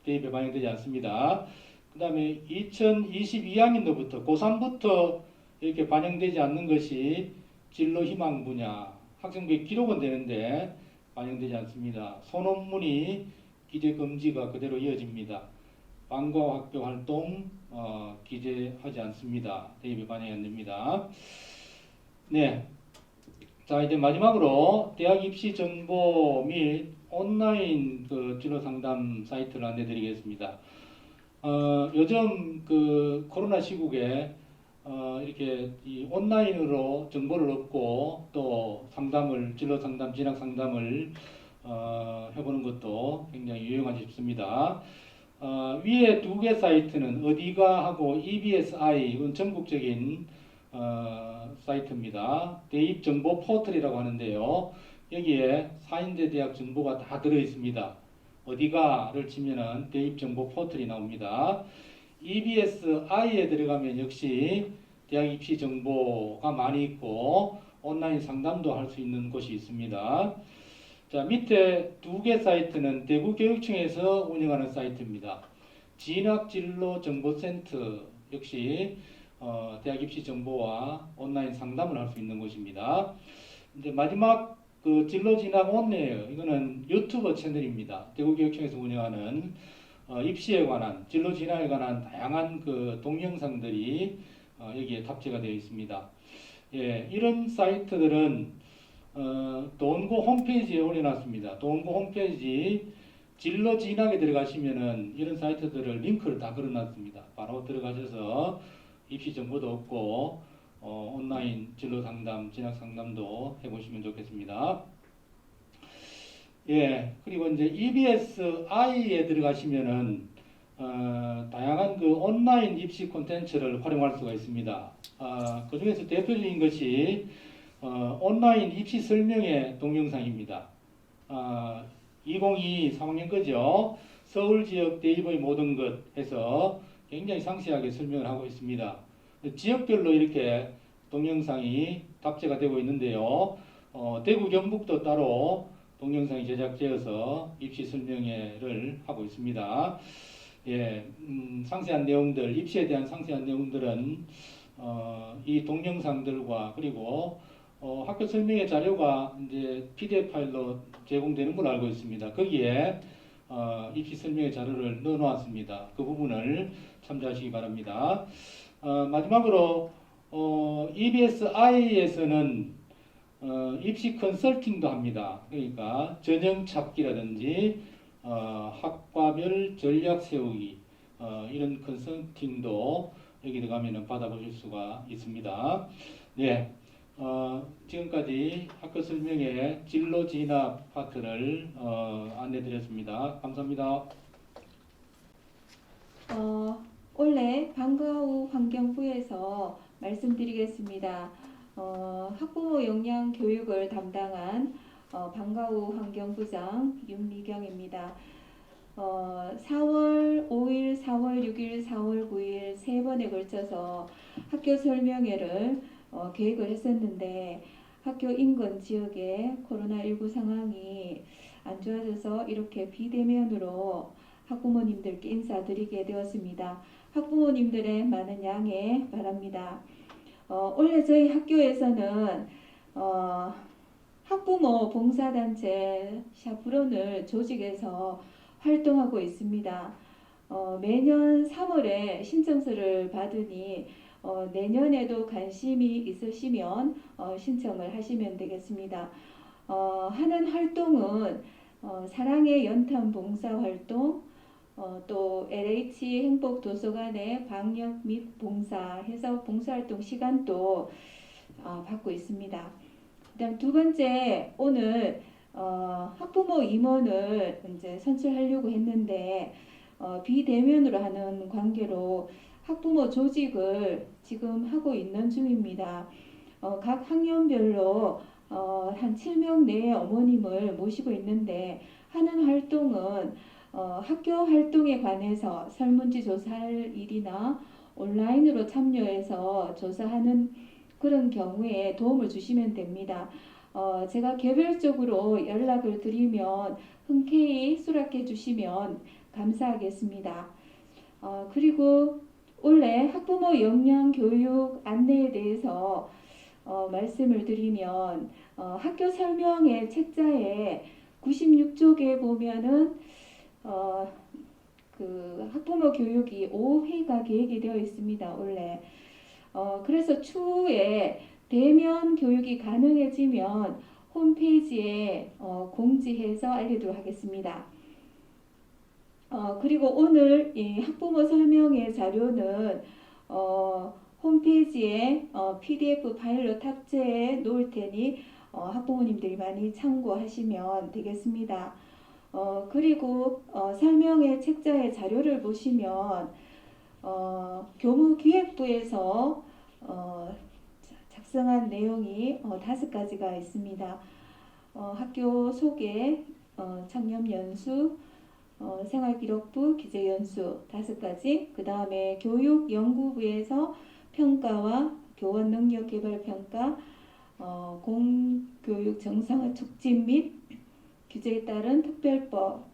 대입에 반영되지 않습니다. 그 다음에 2022학년도부터 고3부터 이렇게 반영되지 않는 것이 진로 희망 분야 학생부에 기록은 되는데 반영되지 않습니다. 소논문이 기재 금지가 그대로 이어집니다. 방과 학교 활동 기재하지 않습니다. 대입에 반영이 안 됩니다. 네. 자, 이제 마지막으로 대학 입시 정보 및 온라인 진로 상담 사이트를 안내 드리겠습니다. 요즘 코로나 시국에 이렇게 이 온라인으로 정보를 얻고 또 상담을 진로 상담, 진학 상담을 해보는 것도 굉장히 유용하지 싶습니다. 위에 두 개 사이트는 어디가 하고 EBSI 이건 전국적인 사이트입니다. 대입 정보 포털이라고 하는데요. 여기에 사인대 대학 정보가 다 들어 있습니다. 어디가를 치면은 대입 정보 포털이 나옵니다. EBSI에 들어가면 역시 대학 입시 정보가 많이 있고 온라인 상담도 할 수 있는 곳이 있습니다. 자, 밑에 두 개 사이트는 대구교육청에서 운영하는 사이트입니다. 진학진로정보센터 역시 대학 입시 정보와 온라인 상담을 할 수 있는 곳입니다. 이제 마지막 진로 진학 온라인 이거는 유튜브 채널입니다. 대구교육청에서 운영하는 입시에 관한 진로 진학에 관한 다양한 동영상들이 여기에 탑재가 되어 있습니다. 예, 이런 사이트들은 도원고 홈페이지에 올려놨습니다. 도원고 홈페이지 진로 진학에 들어가시면은 이런 사이트들을 링크를 다 걸어놨습니다. 바로 들어가셔서 입시 정보도 얻고 온라인 진로 상담, 진학 상담도 해보시면 좋겠습니다. 예, 그리고 이제 EBSI에 들어가시면은 다양한 그 온라인 입시 콘텐츠를 활용할 수가 있습니다. 그 중에서 대표적인 것이 온라인 입시 설명회 동영상입니다. 2022 3학년 거죠. 서울 지역 대입의 모든 것 해서 굉장히 상세하게 설명을 하고 있습니다. 지역별로 이렇게 동영상이 탑재가 되고 있는데요. 대구 경북도 따로 동영상이 제작되어서 입시 설명회를 하고 있습니다. 예, 상세한 내용들, 입시에 대한 상세한 내용들은 이 동영상들과 그리고 학교 설명회 자료가 이제 PDF 파일로 제공되는 걸로 알고 있습니다. 거기에 입시 설명회 자료를 넣어 놓았습니다. 그 부분을 참조하시기 바랍니다. 마지막으로 EBS-I에서는 입시 컨설팅도 합니다. 그러니까 전형 찾기라든지 학과별 전략 세우기 이런 컨설팅도 여기 들어가면 받아보실 수가 있습니다. 네, 지금까지 학교 설명회 진로 진학 파트를 안내드렸습니다. 감사합니다. 올해 방과후 환경부에서 말씀드리겠습니다. 학부모 역량 교육을 담당한 방과후 환경부장 윤미경입니다. 4월 5일, 4월 6일, 4월 9일 세 번에 걸쳐서 학교 설명회를 계획을 했었는데 학교 인근 지역에 코로나19 상황이 안 좋아져서 이렇게 비대면으로 학부모님들께 인사드리게 되었습니다. 학부모님들의 많은 양해 바랍니다. 올해 저희 학교에서는 학부모 봉사단체 샤프론을 조직해서 활동하고 있습니다. 매년 3월에 신청서를 받으니 내년에도 관심이 있으시면 신청을 하시면 되겠습니다. 하는 활동은 사랑의 연탄 봉사활동, 또 LH 행복도서관의 방역 및 봉사해서 봉사활동 시간도 받고 있습니다. 그다음 두 번째, 오늘 학부모 임원을 이제 선출하려고 했는데 비대면으로 하는 관계로 학부모 조직을 지금 하고 있는 중입니다. 각 학년별로 한 7명 내의 어머님을 모시고 있는데 하는 활동은 학교 활동에 관해서 설문지 조사할 일이나 온라인으로 참여해서 조사하는 그런 경우에 도움을 주시면 됩니다. 제가 개별적으로 연락을 드리면 흔쾌히 수락해 주시면 감사하겠습니다. 그리고 올해 학부모 역량 교육 안내에 대해서 말씀을 드리면 학교 설명회 책자에 96쪽에 보면은 그 학부모 교육이 5회가 계획이 되어 있습니다. 원래 그래서 추후에 대면 교육이 가능해지면 홈페이지에 공지해서 알리도록 하겠습니다. 그리고 오늘 이 학부모 설명회 자료는 홈페이지에 PDF 파일로 탑재해 놓을 테니 학부모님들이 많이 참고하시면 되겠습니다. 그리고 설명회 책자의 자료를 보시면 교무기획부에서 작성한 내용이 5가지가 있습니다. 학교 소개, 청렴연수, 생활기록부, 기재연수 5가지, 그 다음에 교육연구부에서 평가와 교원 능력 개발 평가, 공교육 정상화 촉진 및 규제에 따른 특별법,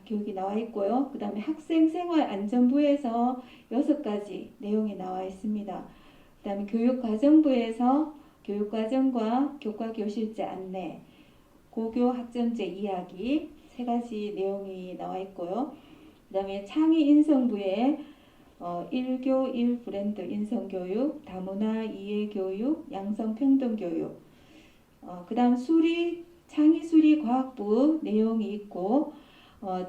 교육이 나와 있고요. 그 다음에 학생생활안전부에서 6가지 내용이 나와 있습니다. 그 다음에 교육과정부에서 교육과정과 교과교실제 안내, 고교학점제 이야기 3가지 내용이 나와 있고요. 그 다음에 창의인성부에 1교 1브랜드 인성교육, 다문화 이해교육, 양성평등교육, 그 다음 창의수리과학부 내용이 있고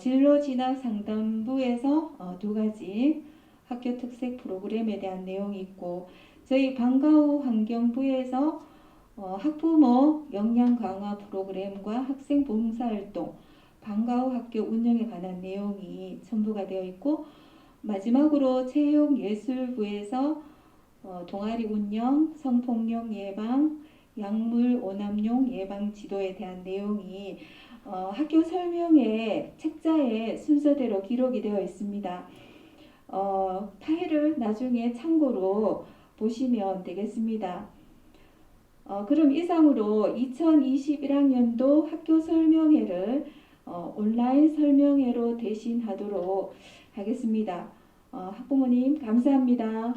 진로진학상담부에서 2가지 학교 특색 프로그램에 대한 내용이 있고 저희 방과후 환경부에서 학부모 역량 강화 프로그램과 학생 봉사활동, 방과후 학교 운영에 관한 내용이 첨부가 되어 있고 마지막으로 체육예술부에서 동아리 운영, 성폭력 예방, 약물 오남용 예방 지도에 대한 내용이 학교 설명회 책자에 순서대로 기록이 되어 있습니다. 파일을 나중에 참고로 보시면 되겠습니다. 그럼 이상으로 2021학년도 학교 설명회를 온라인 설명회로 대신하도록 하겠습니다. 학부모님 감사합니다.